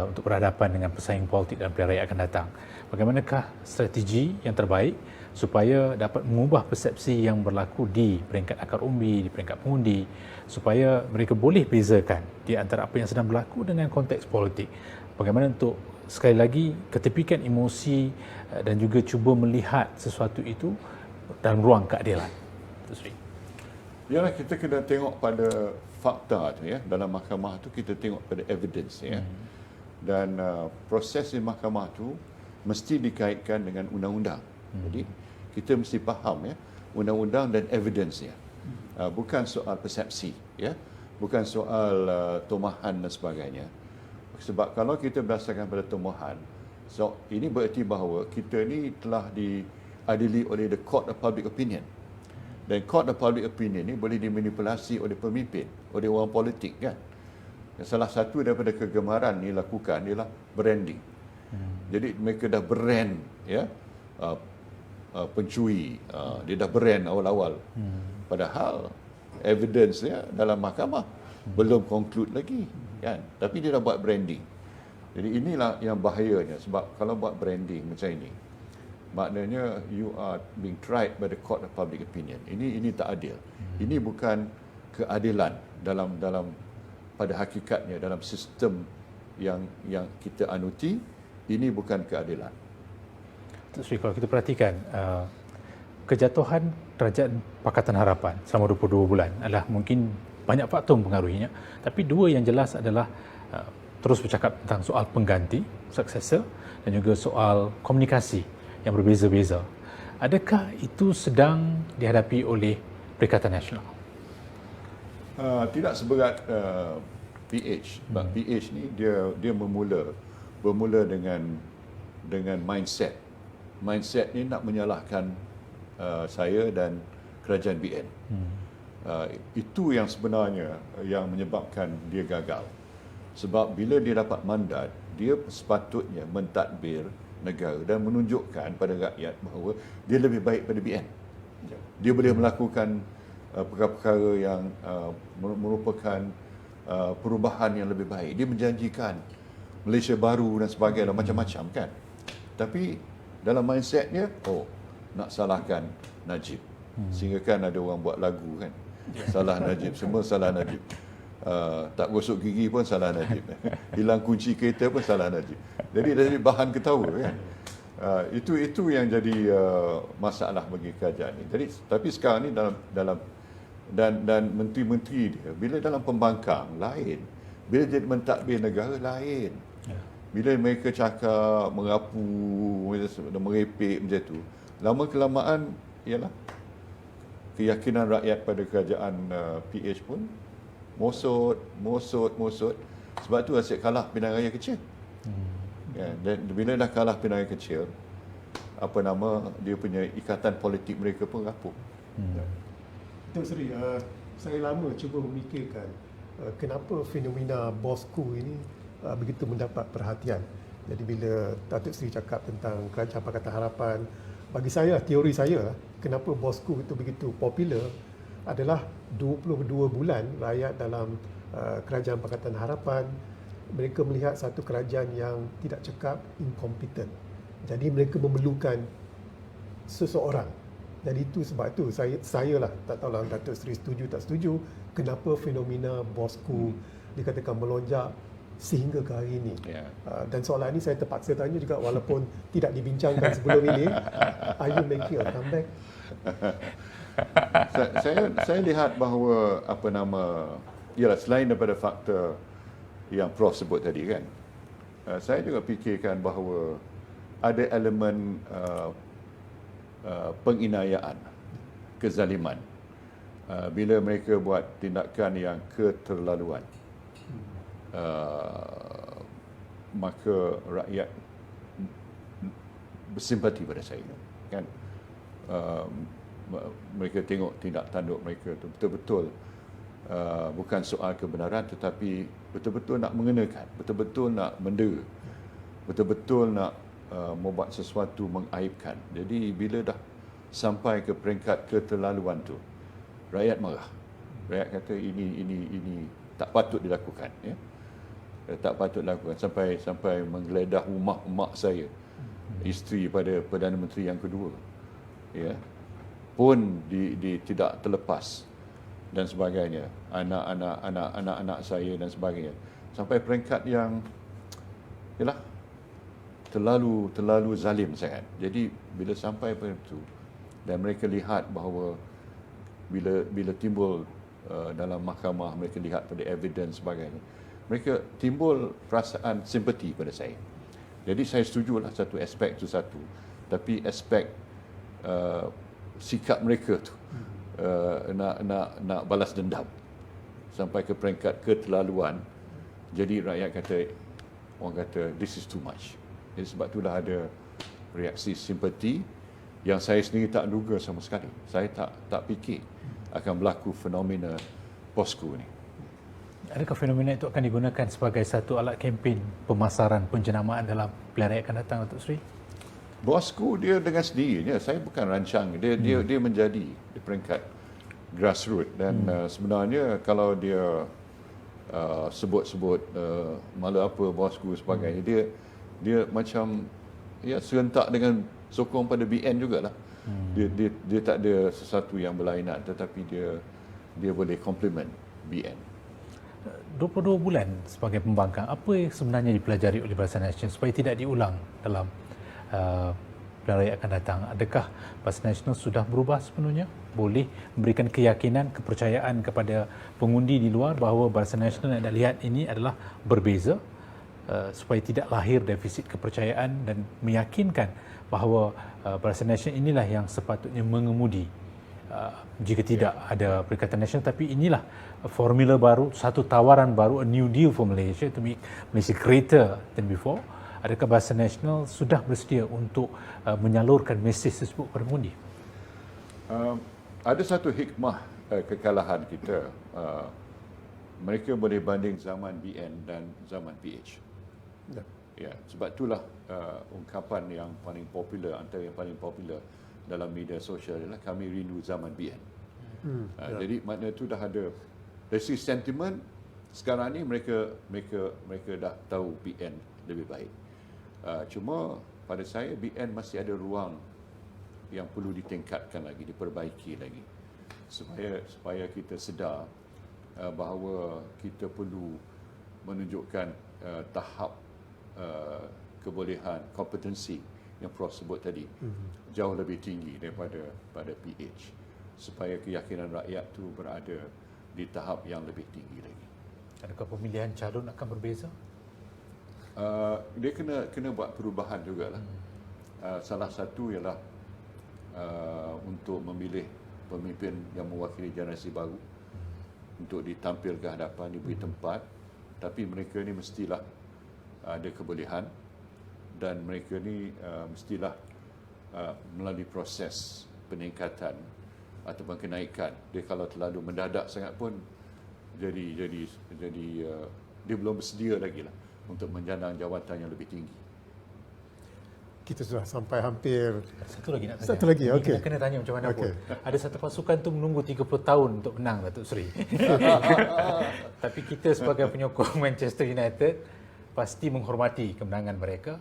untuk berhadapan dengan pesaing politik dalam pilihan raya akan datang? Bagaimanakah strategi yang terbaik supaya dapat mengubah persepsi yang berlaku di peringkat akar umbi, di peringkat pengundi, supaya mereka boleh bezakan di antara apa yang sedang berlaku dengan konteks politik? Bagaimana untuk sekali lagi ketepikan emosi dan juga cuba melihat sesuatu itu dalam ruang keadilan? Yalah, kita kena tengok pada fakta tu ya. Dalam mahkamah tu kita tengok pada evidence ya. Dan proses di mahkamah tu mesti dikaitkan dengan undang-undang. Jadi kita mesti faham ya undang-undang dan evidence-nya. Bukan soal persepsi ya. Bukan soal tomahan dan sebagainya. Sebab kalau kita berdasarkan pada tomahan, ini bererti bahawa kita ni telah diadili oleh the court of public opinion. Dan court of public opinion ni boleh dimanipulasi oleh pemimpin, oleh orang politik kan. Dan salah satu daripada kegemaran ni lakukan ialah branding. Jadi mereka dah brand ya pencuri, dia dah brand awal-awal. Padahal evidence dia dalam mahkamah belum conclude lagi kan. Tapi dia dah buat branding. Jadi inilah yang bahayanya, sebab kalau buat branding macam ini, maknanya you are being tried by the court of public opinion. Ini tak adil. Ini bukan keadilan dalam pada hakikatnya dalam sistem yang kita anuti. Ini bukan keadilan. Datuk Seri, kalau kita perhatikan kejatuhan Kerajaan Pakatan Harapan selama 22 bulan adalah mungkin banyak faktor mempengaruhinya, tapi dua yang jelas adalah terus bercakap tentang soal pengganti, successor, dan juga soal komunikasi yang berbeza-beza. Adakah itu sedang dihadapi oleh Perikatan Nasional? Tidak seberat PH. Sebab PH ni dia bermula dengan mindset. Mindset ni nak menyalahkan saya dan kerajaan BN. Itu yang sebenarnya yang menyebabkan dia gagal. Sebab bila dia dapat mandat, dia sepatutnya mentadbir negara dan menunjukkan pada rakyat bahawa dia lebih baik pada BN. Dia boleh melakukan perkara-perkara yang merupakan perubahan yang lebih baik. Dia menjanjikan Malaysia baru dan sebagainya, macam-macam kan. Tapi dalam mindsetnya, nak salahkan Najib. Sehingga kan ada orang buat lagu kan, salah Najib, semua salah Najib. Tak gosok gigi pun salah Najib. Hilang kunci kereta pun salah Najib. Jadi dari bahan ketawa kan. Itu yang jadi masalah bagi kerajaan ini. Tapi sekarang ni dalam dan menteri-menteri dia bila dalam pembangkang lain, bila jadi mentadbir negara lain. Bila mereka cakap merapu, merepek macam tu, lama kelamaan ialah keyakinan rakyat pada kerajaan PH pun mosot. Sebab tu asyik kalah pilihan raya kecil. Dan bila dah kalah pilihan raya kecil, dia punya ikatan politik mereka pun rapuh. Datuk Seri, saya lama cuba memikirkan kenapa fenomena Bosku ini begitu mendapat perhatian. Jadi bila Datuk Seri cakap tentang Kerajaan Pakatan Harapan, bagi saya, teori saya, kenapa Bosku itu begitu popular adalah 22 bulan rakyat dalam Kerajaan Pakatan Harapan, mereka melihat satu kerajaan yang tidak cekap, incompetent. Jadi mereka memerlukan seseorang. Jadi itu sebab itu saya lah, tak tahulah Datuk Seri setuju tak setuju, kenapa fenomena Bosku dikatakan melonjak sehingga ke hari ini. Dan soalan ini saya terpaksa tanya juga walaupun tidak dibincangkan sebelum ini. Are you making a comeback? Saya lihat bahawa ialah selain daripada faktor yang Prof sebut tadi kan, saya juga fikirkan bahawa ada elemen penginayaan, kezaliman bila mereka buat tindakan yang keterlaluan. Maka rakyat bersimpati pada saya kan. Mereka tengok tindak tanduk mereka tu betul-betul bukan soal kebenaran, tetapi betul-betul nak mengenakan, betul-betul nak mendera, betul-betul nak membuat sesuatu mengaibkan. Jadi bila dah sampai ke peringkat keterlaluan tu, rakyat marah. Rakyat kata ini tak patut dilakukan ya. Tak patut dilakukan sampai menggeledah rumah mak saya, isteri pada Perdana Menteri yang kedua. Ya. Pun tidak terlepas dan sebagainya. Anak-anak saya dan sebagainya. Sampai peringkat yang yalah terlalu zalim sangat. Jadi bila sampai pada itu dan mereka lihat bahawa bila timbul dalam mahkamah, mereka lihat pada evidence sebagainya, mereka timbul perasaan simpati pada saya. Jadi saya setujulah satu aspek tu satu, tapi aspek sikap mereka tu nak balas dendam sampai ke peringkat keterlaluan. Jadi rakyat orang kata this is too much. Jadi sebab itulah ada reaksi simpati yang saya sendiri tak duga sama sekali. Saya tak fikir akan berlaku fenomena POSCO ni. Adakah fenomena itu akan digunakan sebagai satu alat kempen pemasaran penjenamaan dalam pilihan raya akan datang, Datuk Seri? POSCO dia dengan sendirinya, saya bukan rancang, dia menjadi di peringkat grassroots dan sebenarnya kalau dia sebut-sebut malah apa POSCO sebagainya, dia macam ya serentak dengan sokong pada BN jugalah. Dia tak ada sesuatu yang berlainan, tetapi dia boleh complement BN. 22 bulan sebagai pembangkang, apa yang sebenarnya dipelajari oleh Barisan Nasional supaya tidak diulang dalam pilihan raya akan datang? Adakah Barisan Nasional sudah berubah sepenuhnya? Boleh memberikan keyakinan, kepercayaan kepada pengundi di luar bahawa Barisan Nasional yang anda lihat ini adalah berbeza, supaya tidak lahir defisit kepercayaan dan meyakinkan bahawa Barisan Nasional inilah yang sepatutnya mengemudi jika tidak ada Perikatan Nasional, tapi inilah formula baru, satu tawaran baru, a new deal for Malaysia to make Malaysia greater than before. Adakah Barisan Nasional sudah bersedia untuk menyalurkan mesej tersebut kepada pengundi? Ada satu hikmah kekalahan kita. Mereka boleh banding zaman BN dan zaman PH. Ya, sebab itulah ungkapan yang paling popular, antara yang paling popular dalam media sosial adalah kami rindu zaman BN. Jadi makna itu dah ada dari segi sentimen. Sekarang ni mereka dah tahu BN lebih baik. Cuma pada saya BN masih ada ruang yang perlu ditingkatkan lagi, diperbaiki lagi supaya kita sedar bahawa kita perlu menunjukkan tahap kebolehan, kompetensi yang Prof sebut tadi jauh lebih tinggi daripada PH, supaya keyakinan rakyat tu berada di tahap yang lebih tinggi lagi. Adakah pemilihan calon akan berbeza? Dia kena buat perubahan jugalah. Salah satu ialah untuk memilih pemimpin yang mewakili generasi baru untuk ditampil ke hadapan, diberi tempat, tapi mereka ni mestilah ada kebolehan dan mereka ni mestilah melalui proses peningkatan ataupun kenaikan. Dia kalau terlalu mendadak sangat pun jadi dia belum bersedia lagi lah untuk menjandang jawatan yang lebih tinggi. Kita sudah sampai hampir Satu lagi nak tanya. Satu lagi, Ini okey. kena tanya macam mana Okey. pun. Ada satu pasukan tu menunggu 30 tahun untuk menang, Datuk Seri. Tapi kita sebagai penyokong Manchester United pasti menghormati kemenangan mereka.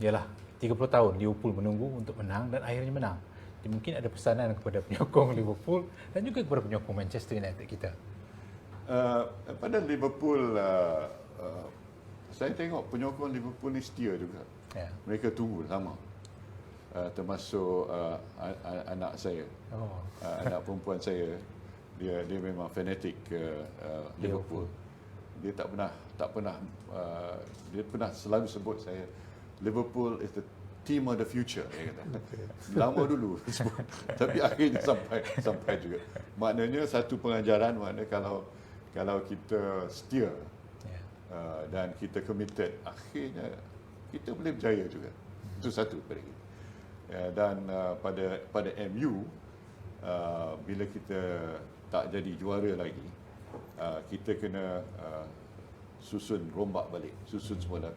Ialah 30 tahun Liverpool menunggu untuk menang dan akhirnya menang. Jadi mungkin ada pesanan kepada penyokong Liverpool dan juga kepada penyokong Manchester United kita. Pada Liverpool, saya tengok penyokong Liverpool ni setia juga. Ya. Mereka tunggu lama. Termasuk anak saya, anak perempuan saya, dia memang fanatik Liverpool. Dia tak pernah dia pernah selalu sebut saya, Liverpool is the team of the future, dia kata. Lama dulu sebut, tapi akhirnya sampai juga. Maknanya satu pengajaran, maknanya kalau kita setia dan kita committed, akhirnya kita boleh berjaya juga. Itu satu pada kita. Dan pada MU, bila kita tak jadi juara lagi, kita kena susun rombak balik, susun semula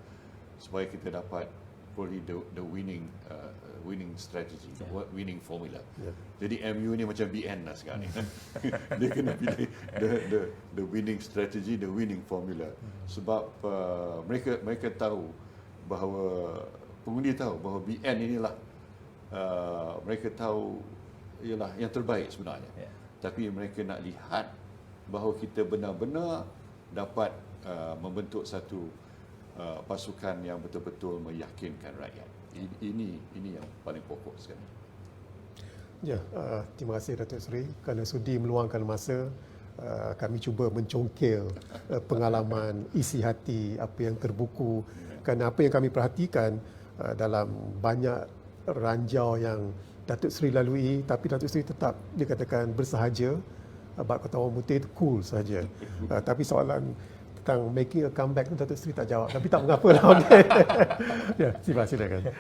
supaya kita dapat probably the winning strategy, winning formula. Jadi MU ni macam BN lah sekarang ni. Dia kena pilih the winning strategy, the winning formula. Sebab mereka tahu bahawa pengundi tahu bahawa BN inilah mereka tahu ialah yang terbaik sebenarnya. Tapi mereka nak lihat bahawa kita benar-benar dapat membentuk satu pasukan yang betul-betul meyakinkan rakyat. Ini yang paling pokok sekali. Ya, terima kasih Datuk Seri kerana sudi meluangkan masa. Kami cuba mencongkil pengalaman, isi hati, apa yang terbuku. Kerana apa yang kami perhatikan dalam banyak ranjau yang Datuk Seri lalui, tapi Datuk Seri tetap dikatakan bersahaja. Bab kata orang putih itu cool saja. Tapi soalan tentang making a comeback tu Datuk Seri tak jawab. Tapi tak mengapa lah. Okay. Ya, silakan.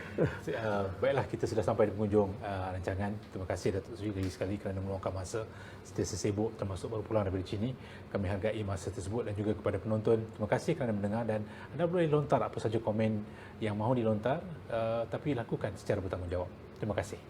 Baiklah, kita sudah sampai di penghujung rancangan. Terima kasih Datuk Seri lagi sekali kerana meluangkan masa sentiasa sibuk termasuk baru pulang daripada sini. Kami hargai masa tersebut dan juga kepada penonton. Terima kasih kerana mendengar dan anda boleh lontar apa saja komen yang mahu dilontar tapi lakukan secara bertanggungjawab. Terima kasih.